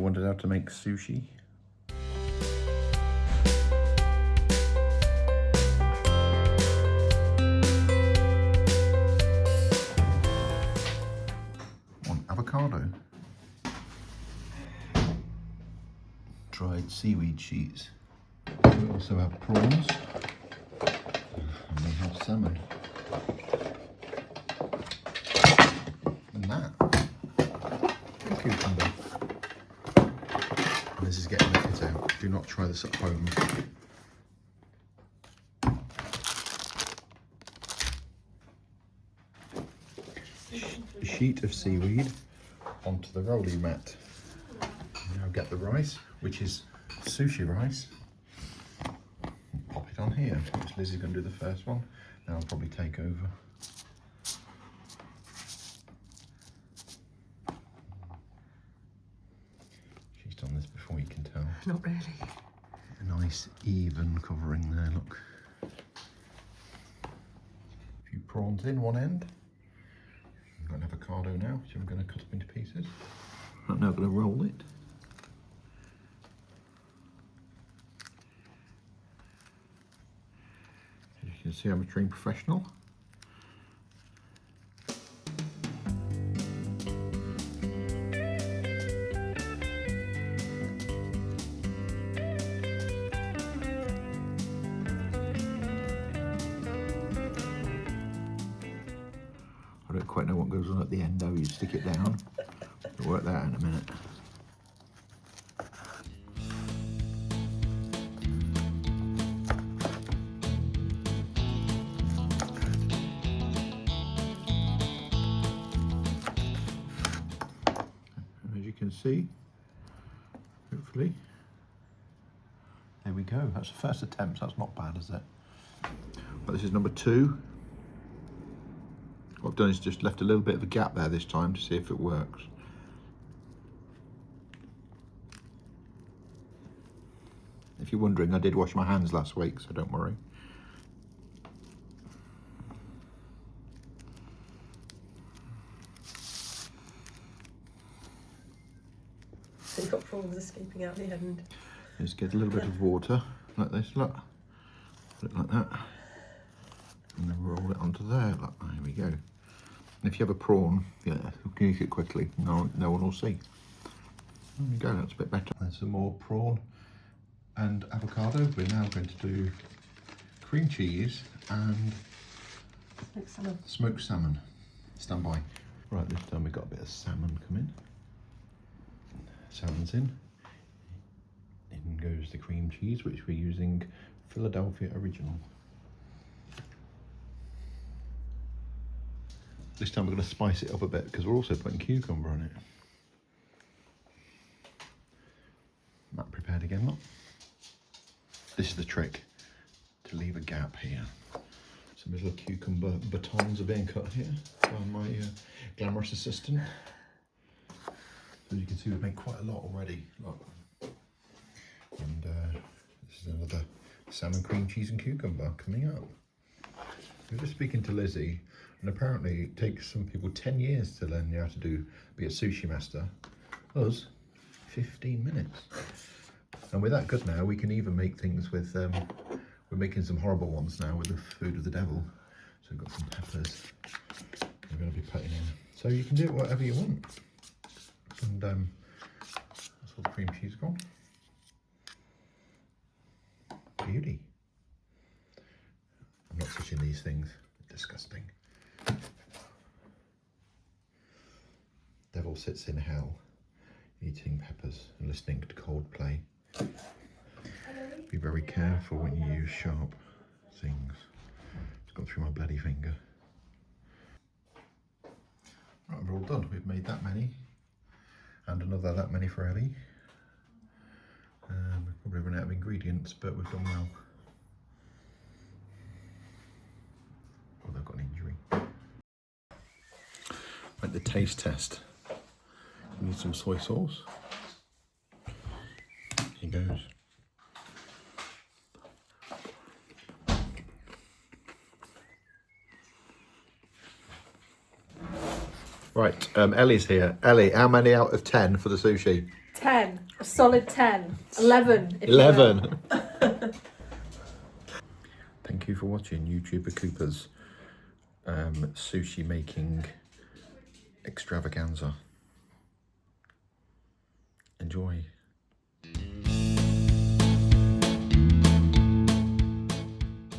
wondered how to make sushi? One avocado. Dried seaweed sheets. We also have prawns. And we have salmon. And that. And cucumber. And this is getting the kit out. Do not try this at home. A sheet of seaweed onto the rolling mat. Now get the rice, which is sushi rice. Pop it on here, which Lizzie's going to do the first one. Then I'll probably take over. She's done this before, you can tell. Not really. A nice even covering there, look. A few prawns in one end. I've got an avocado now, which I'm going to cut up into pieces. I'm now going to roll it. As you can see, I'm a trained professional. I don't quite know what goes on at the end, how you stick it down. We'll work that out in a minute. And as you can see, hopefully, there we go. That's the first attempt, so that's not bad, is it? But this is number 2. What I've done is just left a little bit of a gap there this time to see if it works. If you're wondering, I did wash my hands last week, so don't worry. So you've got prawns escaping out the end. Just get a little bit of water, like this, look. Put it like that. And then roll it onto there, look, there we go. And if you have a prawn, yeah, you can eat it quickly, no one will see. There we go, that's a bit better. There's some more prawn and avocado. We're now going to do cream cheese and smoked salmon. Stand by. Right, this time we've got a bit of salmon coming. Salmon's in. In goes the cream cheese, which we're using Philadelphia Original. This time we're going to spice it up a bit because we're also putting cucumber on it. That prepared again, look. This is the trick, to leave a gap here. Some little cucumber batons are being cut here by my glamorous assistant. As you can see, we've made quite a lot already. Look. And this is another salmon, cream cheese and cucumber coming up. We were just speaking to Lizzie, and apparently it takes some people 10 years to learn how to be a sushi master. Us, 15 minutes. And we're that good now, we can even make things with, we're making some horrible ones now with the food of the devil. So we've got some peppers we're going to be putting in. So you can do it whatever you want. And that's all the cream cheese gone. Beauty. I'm not touching these things, disgusting. Devil sits in hell, eating peppers and listening to Coldplay. Be very careful when you use sharp things. It's gone through my bloody finger. Right, we're all done. We've made that many, and another that many for Ellie. We've probably run out of ingredients, but we've done well. Oh, they've got an injury. Like the taste test. You need some soy sauce. Here goes. Right, Ellie's here. Ellie, how many out of 10 for the sushi? 10. A solid 10. 11. If you will. 11. Thank you for watching YouTuber Cooper's sushi making extravaganza. Enjoy.